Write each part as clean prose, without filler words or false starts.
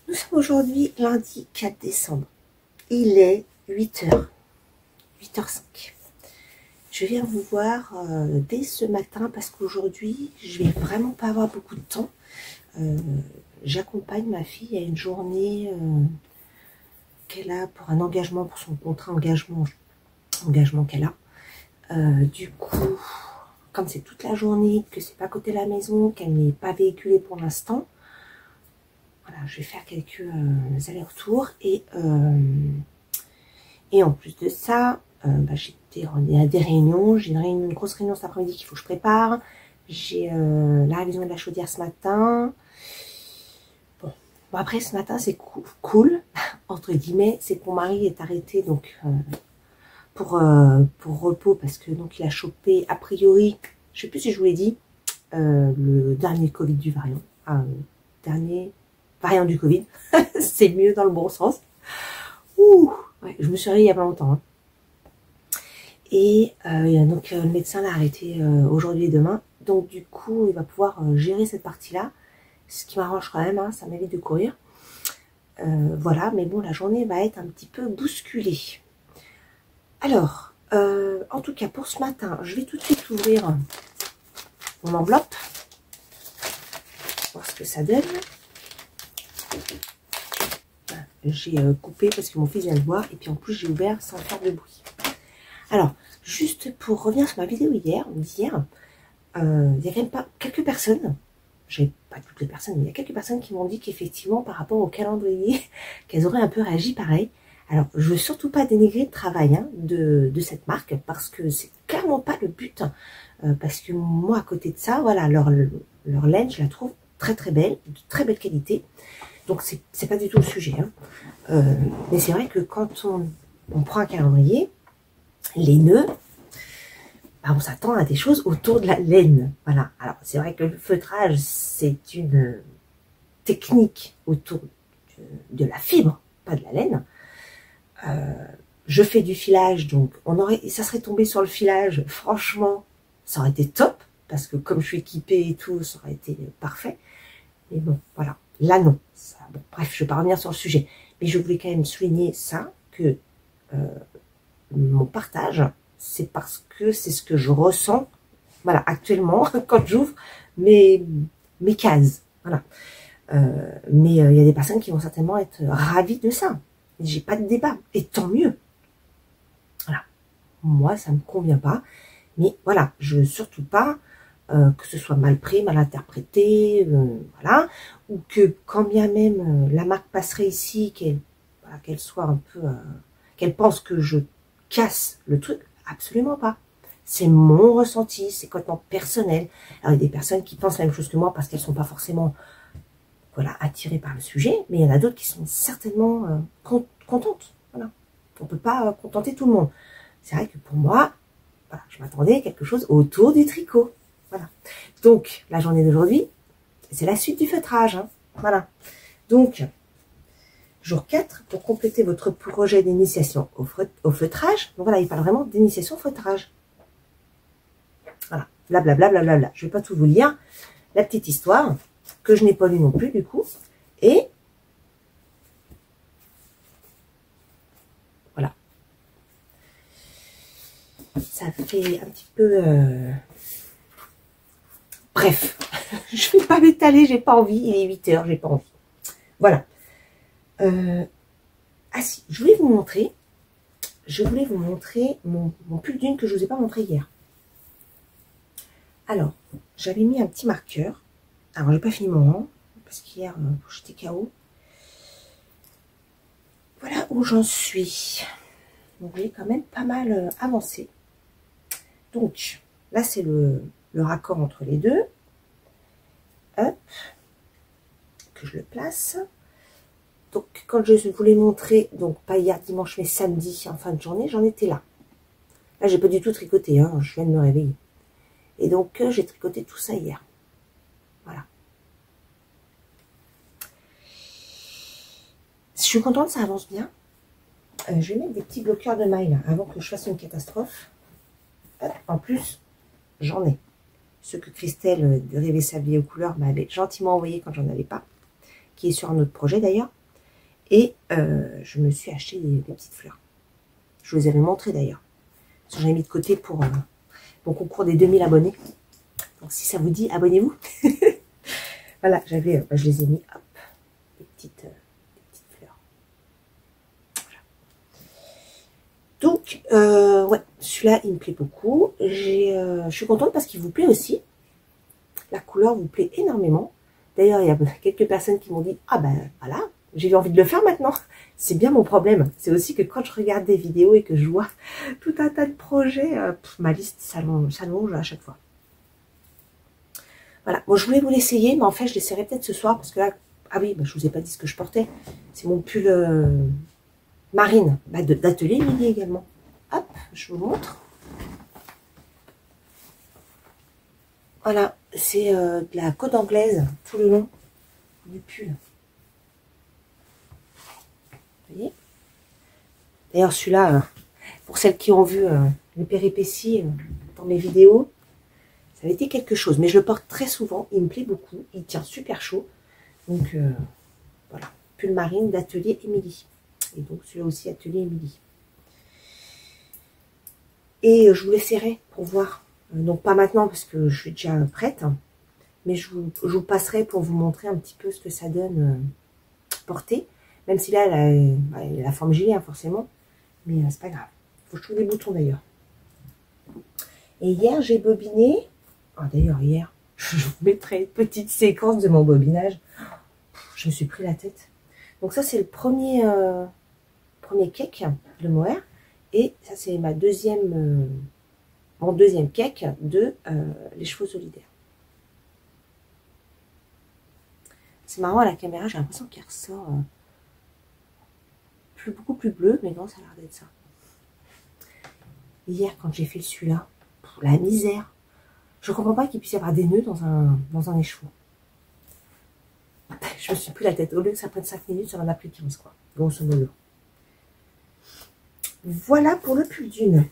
Nous sommes aujourd'hui lundi 4 décembre. Il est 8h, 8h05. Je viens vous voir dès ce matin parce qu'aujourd'hui, je vais vraiment pas avoir beaucoup de temps. J'accompagne ma fille à une journée qu'elle a pour un engagement, pour son contrat engagement qu'elle a. Du coup, comme c'est toute la journée, que c'est pas à côté de la maison, qu'elle n'est pas véhiculée pour l'instant, voilà, je vais faire quelques allers-retours et en plus de ça, j'ai des réunions. J'ai une grosse réunion cet après-midi qu'il faut que je prépare. J'ai la révision de la chaudière ce matin. Bon, après ce matin c'est cool entre guillemets, c'est que mon mari est arrêté donc pour repos parce que donc il a chopé a priori, je sais plus si je vous l'ai dit, le dernier Covid du variant, dernier variant du Covid, c'est mieux dans le bon sens. Ouh, ouais, je me suis réveillée il y a pas longtemps. Hein. Et donc le médecin l'a arrêté aujourd'hui et demain. Donc du coup, il va pouvoir gérer cette partie-là. Ce qui m'arrange quand même, hein, ça m'évite de courir. Voilà, mais bon, la journée va être un petit peu bousculée. Alors, en tout cas, pour ce matin, je vais tout de suite ouvrir mon enveloppe. Voir ce que ça donne. J'ai coupé parce que mon fils vient de voir. Et puis en plus, j'ai ouvert sans faire de bruit. Alors, juste pour revenir sur ma vidéo d'hier, il y a quand même pas quelques personnes, j'ai pas toutes les personnes, mais il y a quelques personnes qui m'ont dit qu'effectivement, par rapport au calendrier, qu'elles auraient un peu réagi pareil. Alors, je veux surtout pas dénigrer le travail de cette marque, parce que c'est clairement pas le but. Parce que moi, à côté de ça, voilà, leur laine, je la trouve très très belle, de très belle qualité. Donc, c'est pas du tout le sujet. Mais c'est vrai que quand on prend un calendrier, les nœuds, on s'attend à des choses autour de la laine. Voilà. Alors, c'est vrai que le feutrage, c'est une technique autour de la fibre, pas de la laine. Je fais du filage, donc ça serait tombé sur le filage. Franchement, ça aurait été top, parce que comme je suis équipée et tout, ça aurait été parfait. Mais bon, voilà. Là, non. Bon, bref, je ne vais pas revenir sur le sujet. Mais je voulais quand même souligner ça, que mon partage, c'est parce que c'est ce que je ressens, voilà, actuellement, quand j'ouvre mes cases, voilà. Mais il y a des personnes qui vont certainement être ravies de ça. J'ai pas de débat, et tant mieux. Voilà. Moi, ça me convient pas, mais voilà, je veux surtout pas que ce soit mal pris, mal interprété, voilà, ou que quand bien même la marque passerait ici, qu'elle soit un peu, qu'elle pense que je casse le truc, absolument pas. C'est mon ressenti, c'est complètement personnel. Alors, il y a des personnes qui pensent la même chose que moi parce qu'elles sont pas forcément, voilà, attirées par le sujet, mais il y en a d'autres qui sont certainement contentes. Voilà. On peut pas contenter tout le monde. C'est vrai que pour moi, voilà, je m'attendais à quelque chose autour du tricot. Voilà. Donc, la journée d'aujourd'hui, c'est la suite du feutrage. Hein. Voilà. Donc, jour 4, pour compléter votre projet d'initiation au feutrage. Donc voilà, il parle vraiment d'initiation au feutrage. Voilà, blablabla. Bla. Je ne vais pas tout vous lire. La petite histoire, que je n'ai pas lue non plus, du coup. Et voilà. Ça fait un petit peu... Bref, je ne vais pas m'étaler, j'ai pas envie. Il est 8h, j'ai pas envie. Voilà. Ah si, je voulais vous montrer mon pull d'une que je ne vous ai pas montré hier. Alors, j'avais mis un petit marqueur. Alors, j'ai pas fini mon rang, parce qu'hier, j'étais KO. Voilà où j'en suis. Donc, j'ai quand même pas mal avancé. Donc, là, c'est le raccord entre les deux. Hop. Que je le place. Donc, quand je voulais montrer, donc pas hier dimanche, mais samedi, en fin de journée, j'en étais là. Là, j'ai pas du tout tricoté, hein, je viens de me réveiller. Et donc, j'ai tricoté tout ça hier. Voilà. Je suis contente, ça avance bien. Je vais mettre des petits bloqueurs de mailles, là, avant que je fasse une catastrophe. Hop, en plus, j'en ai. Ceux que Christelle de Rêver Sablier aux couleurs m'avait gentiment envoyé quand j'en avais pas. qui est sur un autre projet d'ailleurs. Et je me suis acheté des petites fleurs. Je vous les avais montrées d'ailleurs. J'en ai mis de côté pour mon concours des 2000 abonnés. Donc si ça vous dit, abonnez-vous. Voilà, j'avais, je les ai mis, hop, des petites fleurs. Voilà. Donc, ouais, celui-là, il me plaît beaucoup. Je suis contente parce qu'il vous plaît aussi. La couleur vous plaît énormément. D'ailleurs, il y a quelques personnes qui m'ont dit, ah ben voilà, j'ai eu envie de le faire maintenant. C'est bien mon problème. C'est aussi que quand je regarde des vidéos et que je vois tout un tas de projets, ma liste s'allonge à chaque fois. Voilà, bon, je voulais vous l'essayer, mais en fait, je l'essaierai peut-être ce soir, parce que là, ah oui, bah, je vous ai pas dit ce que je portais. C'est mon pull marine, bah, d'atelier Émilie également. Hop, je vous montre. Voilà, c'est de la côte anglaise tout le long du pull. Vous voyez? D'ailleurs, celui-là, pour celles qui ont vu les péripéties dans mes vidéos, ça avait été quelque chose. Mais je le porte très souvent, il me plaît beaucoup, il tient super chaud. Donc, voilà, pull marine d'atelier Émilie. Et donc, celui-là aussi, atelier Émilie. Et je vous l'essaierai pour voir. Donc, pas maintenant parce que je suis déjà prête. Mais je vous passerai pour vous montrer un petit peu ce que ça donne porté. Même si là, elle a la forme gilet, hein, forcément. Mais c'est pas grave. Il faut que je trouve des boutons d'ailleurs. Et hier, j'ai bobiné. Ah, d'ailleurs, hier, je vous mettrai une petite séquence de mon bobinage. Je me suis pris la tête. Donc ça, c'est le premier cake de mohair. Et ça, c'est ma mon deuxième cake de les chevaux solidaires. C'est marrant, à la caméra, j'ai l'impression qu'il ressort beaucoup plus bleu, mais non, ça a l'air d'être ça. Hier, quand j'ai fait celui-là, la misère. Je comprends pas qu'il puisse y avoir des nœuds dans un écheveau. Je me suis pris la tête. Au lieu que ça prenne 5 minutes, ça en a pris 15, quoi. Grosso modo. Voilà pour le pull d'une.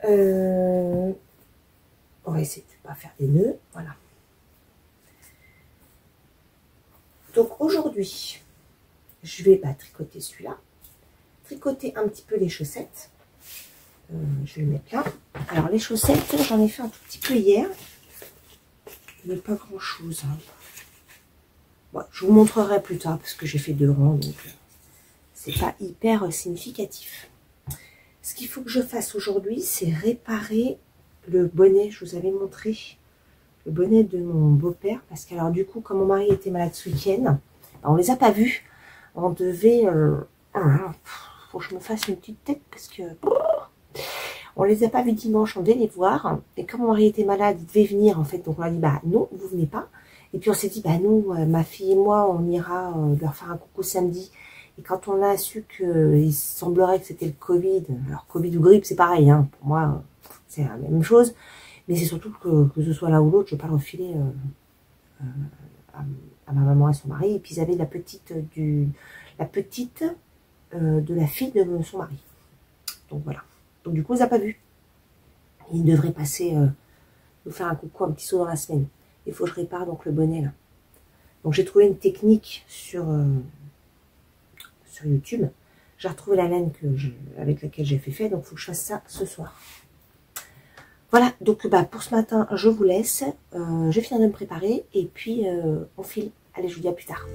On va essayer de ne pas faire des nœuds. Voilà. Donc aujourd'hui, je vais tricoter celui-là. Tricoter un petit peu les chaussettes. Je vais le mettre là. Alors les chaussettes, j'en ai fait un tout petit peu hier. Mais pas grand chose. Hein. Bon, je vous montrerai plus tard parce que j'ai fait 2 rangs. Donc c'est pas hyper significatif. Ce qu'il faut que je fasse aujourd'hui, c'est réparer le bonnet. Je vous avais montré le bonnet de mon beau-père. Parce que alors du coup, comme mon mari était malade ce week-end, on les a pas vus. On devait... faut que je me fasse une petite tête parce que... On les a pas vus dimanche, on devait les voir. Et comme mon mari était malade, il devait venir en fait. Donc on a dit, bah non, vous venez pas. Et puis on s'est dit, bah nous, ma fille et moi, on ira leur faire un coucou samedi. Et quand on a su qu'il semblerait que c'était le Covid, alors Covid ou grippe, c'est pareil, hein, pour moi, c'est la même chose. Mais c'est surtout que ce soit l'un ou l'autre, je ne veux pas le refiler à ma maman et son mari. Et puis ils avaient la petite de la fille de son mari. Donc voilà. Donc du coup, on les a pas vus. Ils devraient passer, nous faire un coucou, un petit saut dans la semaine. Il faut que je répare donc le bonnet là. Donc j'ai trouvé une technique sur YouTube. J'ai retrouvé la laine avec laquelle j'ai fait, donc il faut que je fasse ça ce soir. Voilà, donc pour ce matin, je vous laisse. Je vais finir de me préparer et puis on file. Allez, je vous dis à plus tard.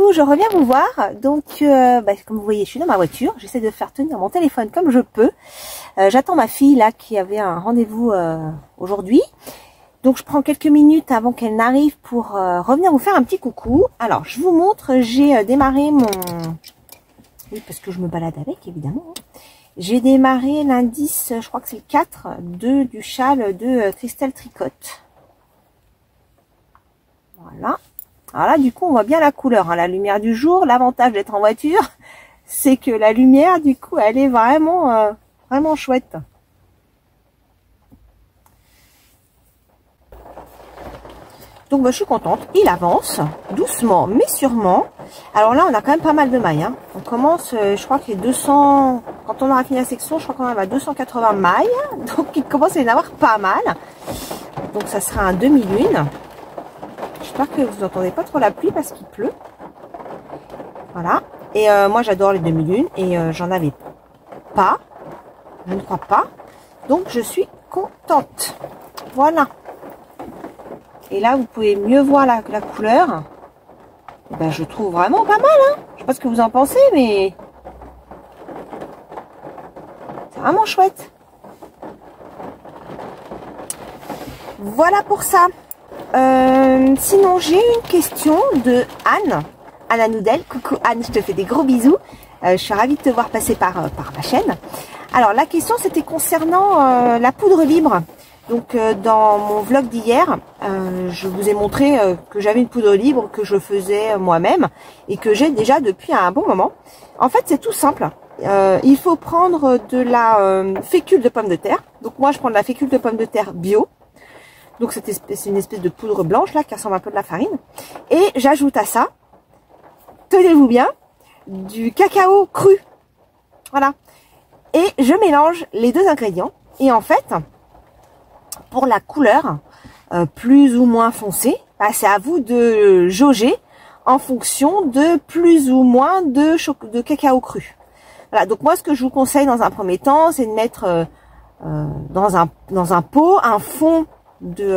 coucou, je reviens vous voir. Donc, comme vous voyez, je suis dans ma voiture. J'essaie de faire tenir mon téléphone comme je peux. J'attends ma fille là qui avait un rendez-vous aujourd'hui. Donc, je prends quelques minutes avant qu'elle n'arrive pour revenir vous faire un petit coucou. Alors, je vous montre, j'ai démarré mon... Oui, parce que je me balade avec, évidemment. J'ai démarré l'indice, je crois que c'est le 4, du châle de Christelle Tricotte. Voilà. Alors là, du coup, on voit bien la couleur, hein, la lumière du jour. L'avantage d'être en voiture, c'est que la lumière, du coup, elle est vraiment, vraiment chouette. Donc, je suis contente. Il avance, doucement, mais sûrement. Alors là, on a quand même pas mal de mailles. Hein. On commence, je crois qu'il y a 200... Quand on aura fini la section, je crois qu'on arrive à 280 mailles. Donc, il commence à y en avoir pas mal. Donc, ça sera un demi-lune. J'espère que vous n'entendez pas trop la pluie parce qu'il pleut. Voilà. Et moi, j'adore les demi-lunes. Et j'en avais pas. Je ne crois pas. Donc, je suis contente. Voilà. Et là, vous pouvez mieux voir la couleur. Et ben, je trouve vraiment pas mal. Hein. Je sais pas ce que vous en pensez, mais... c'est vraiment chouette. Voilà pour ça. Sinon, j'ai une question de Anne. Anne Anoudel. Coucou Anne, je te fais des gros bisous. Je suis ravie de te voir passer par ma chaîne. Alors, la question, c'était concernant la poudre libre. Donc, dans mon vlog d'hier, je vous ai montré que j'avais une poudre libre que je faisais moi-même et que j'ai déjà depuis un bon moment. En fait, c'est tout simple. Il faut prendre de la fécule de pomme de terre. Donc, moi, je prends de la fécule de pomme de terre bio. Donc, c'est une espèce de poudre blanche, là, qui ressemble un peu de la farine. Et j'ajoute à ça, tenez-vous bien, du cacao cru. Voilà. Et je mélange les deux ingrédients. Et en fait... pour la couleur plus ou moins foncée, bah, c'est à vous de jauger en fonction de plus ou moins de cacao cru. Voilà, donc moi ce que je vous conseille dans un premier temps, c'est de mettre dans un pot un fond de...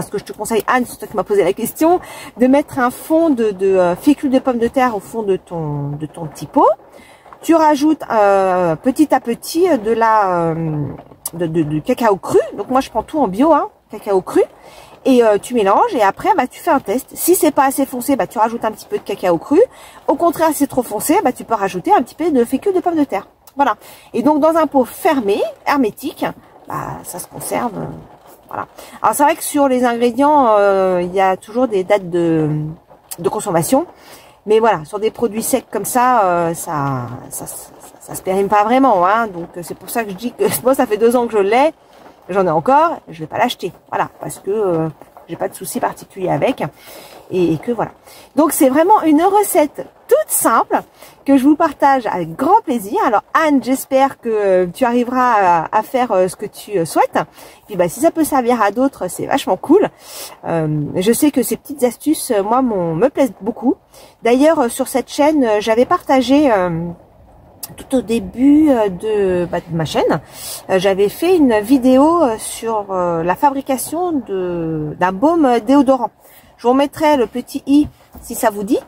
ce que je te conseille Anne, c'est toi qui m'as posé la question, de mettre un fond de fécule de pomme de terre au fond de ton petit pot. Tu rajoutes petit à petit de la... du cacao cru. Donc moi je prends tout en bio, hein, cacao cru, et tu mélanges et après bah tu fais un test. Si c'est pas assez foncé, bah tu rajoutes un petit peu de cacao cru. Au contraire, si c'est trop foncé, bah tu peux rajouter un petit peu de fécule de pomme de terre. Voilà. Et donc dans un pot fermé, hermétique, bah ça se conserve. Voilà. Alors c'est vrai que sur les ingrédients, il y a toujours des dates de consommation. Mais voilà, sur des produits secs comme ça, ça se périme pas vraiment, hein. Donc c'est pour ça que je dis que moi ça fait 2 ans que je l'ai, j'en ai encore, je vais pas l'acheter, voilà, parce que j'ai pas de souci particulier avec, et que voilà. Donc c'est vraiment une recette toute simple que je vous partage avec grand plaisir. Alors Anne, j'espère que tu arriveras à faire ce que tu souhaites. Et puis bah si ça peut servir à d'autres, c'est vachement cool. Je sais que ces petites astuces, moi, me plaisent beaucoup. D'ailleurs, sur cette chaîne, j'avais partagé tout au début de ma chaîne, j'avais fait une vidéo sur la fabrication d'un baume déodorant. Je vous remettrai le petit i si ça vous dit.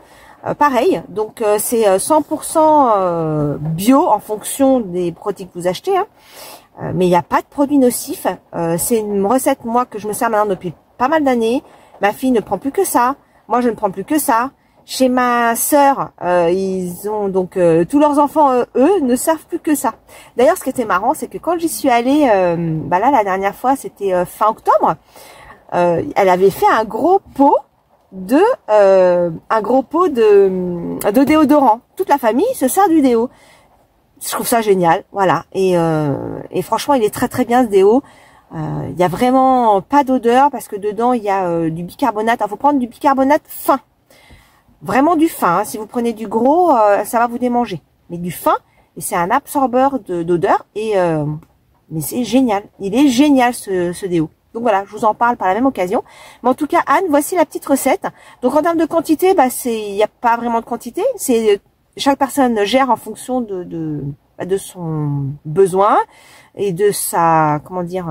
Pareil, donc c'est 100% bio en fonction des produits que vous achetez, hein. Mais il n'y a pas de produits nocifs. C'est une recette, moi, que je me sers maintenant depuis pas mal d'années. Ma fille ne prend plus que ça. Moi, je ne prends plus que ça. Chez ma sœur, ils ont donc tous leurs enfants, eux, ne savent plus que ça. D'ailleurs, ce qui était marrant, c'est que quand j'y suis allée, là, la dernière fois, c'était fin octobre, elle avait fait un gros pot de déodorant. Toute la famille se sert du déo. Je trouve ça génial, voilà. Et franchement, il est très très bien ce déo. Il y a vraiment pas d'odeur parce que dedans il y a du bicarbonate. Il faut prendre du bicarbonate fin, vraiment du fin. Hein. Si vous prenez du gros, ça va vous démanger. Mais du fin, et c'est un absorbeur d'odeur. Mais c'est génial. Il est génial ce déo. Donc voilà, je vous en parle par la même occasion. Mais en tout cas, Anne, voici la petite recette. Donc en termes de quantité, bah il n'y a pas vraiment de quantité. C'est chaque personne gère en fonction de son besoin et de sa, comment dire,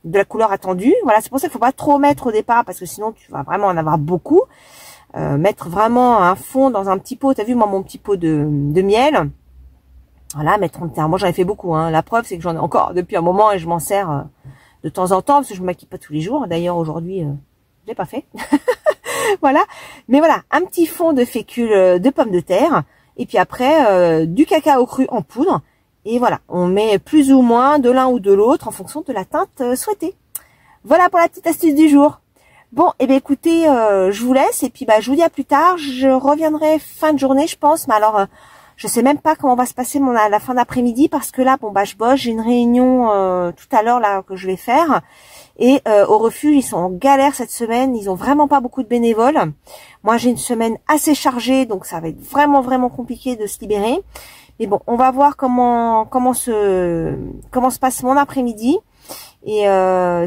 de la couleur attendue. Voilà, c'est pour ça qu'il faut pas trop mettre au départ parce que sinon tu vas vraiment en avoir beaucoup. mettre vraiment un fond dans un petit pot. T'as vu moi mon petit pot de miel. Voilà, mettre en terre. Moi j'en ai fait beaucoup. Hein. La preuve c'est que j'en ai encore depuis un moment et je m'en sers de temps en temps parce que je me maquille pas tous les jours. D'ailleurs aujourd'hui je l'ai pas fait. Voilà. Mais voilà, un petit fond de fécule de pommes de terre. Et puis après du cacao cru en poudre. Et voilà, on met plus ou moins de l'un ou de l'autre en fonction de la teinte souhaitée. Voilà pour la petite astuce du jour. Bon, et bien écoutez, je vous laisse et puis je vous dis à plus tard. Je reviendrai fin de journée, je pense. Mais alors, je sais même pas comment va se passer la fin d'après-midi parce que là, bon je bosse. J'ai une réunion tout à l'heure là que je vais faire. Et au refuge, ils sont en galère cette semaine. Ils ont vraiment pas beaucoup de bénévoles. Moi, j'ai une semaine assez chargée, donc ça va être vraiment compliqué de se libérer. Mais bon, on va voir comment se passe mon après-midi. Et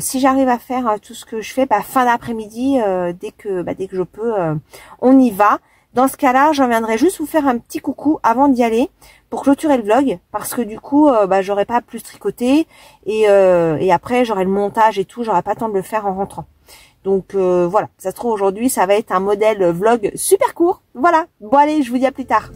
si j'arrive à faire tout ce que je fais, fin d'après-midi, dès que je peux, on y va. Dans ce cas-là, j'en viendrai juste vous faire un petit coucou avant d'y aller pour clôturer le vlog, parce que du coup, j'aurai pas plus tricoté et après j'aurai le montage et tout, j'aurai pas le temps de le faire en rentrant. Donc voilà, ça se trouve aujourd'hui, ça va être un modèle vlog super court. Voilà. Bon allez, je vous dis à plus tard.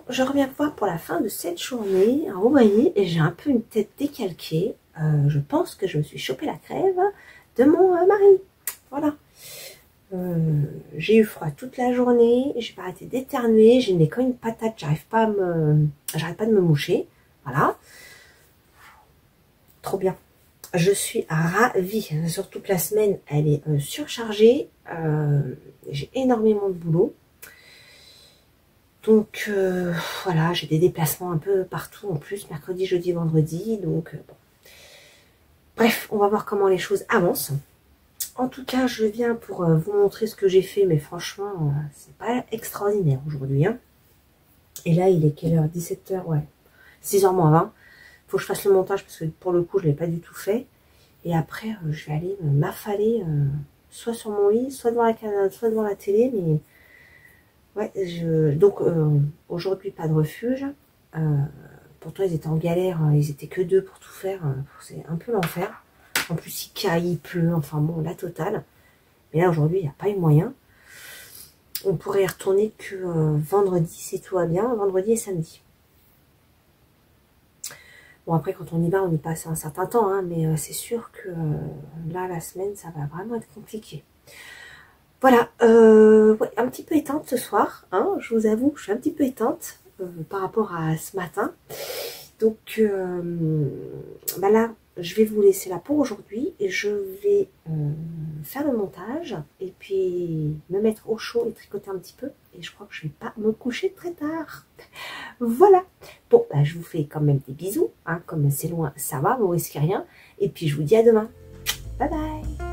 Je reviens vous voir pour la fin de cette journée. Alors, vous voyez, j'ai un peu une tête décalquée. Je pense que je me suis chopé la crève de mon mari. Voilà. J'ai eu froid toute la journée. J'ai pas arrêté d'éternuer. J'ai le nez comme une patate. J'arrête pas de me moucher. Voilà. Trop bien. Je suis ravie. Surtout que la semaine, elle est surchargée. J'ai énormément de boulot. Donc voilà, j'ai des déplacements un peu partout en plus, mercredi, jeudi, vendredi. Donc bon. Bref, on va voir comment les choses avancent. En tout cas, je viens pour vous montrer ce que j'ai fait, mais franchement, c'est pas extraordinaire aujourd'hui. Hein. Et là, il est quelle heure? 17h, ouais. 6h moins 20. Faut que je fasse le montage parce que pour le coup, je ne l'ai pas du tout fait. Et après, je vais aller m'affaler soit sur mon lit, soit devant la télé, mais... Ouais, donc aujourd'hui pas de refuge. Pourtant ils étaient en galère, ils étaient que 2 pour tout faire. C'est un peu l'enfer. En plus il caille, il pleut, enfin bon, la totale. Mais là aujourd'hui il n'y a pas eu moyen. On pourrait y retourner que vendredi si tout va bien, vendredi et samedi. Bon après quand on y passe un certain temps, hein, mais c'est sûr que là la semaine ça va vraiment être compliqué. Voilà, ouais, un petit peu éteinte ce soir, hein, je vous avoue que je suis un petit peu éteinte par rapport à ce matin. Donc là, je vais vous laisser là pour aujourd'hui et je vais faire le montage et puis me mettre au chaud et tricoter un petit peu. Et je crois que je vais pas me coucher très tard. Voilà, bon, je vous fais quand même des bisous, hein, comme c'est loin, ça va, vous risquez rien. Et puis je vous dis à demain. Bye bye.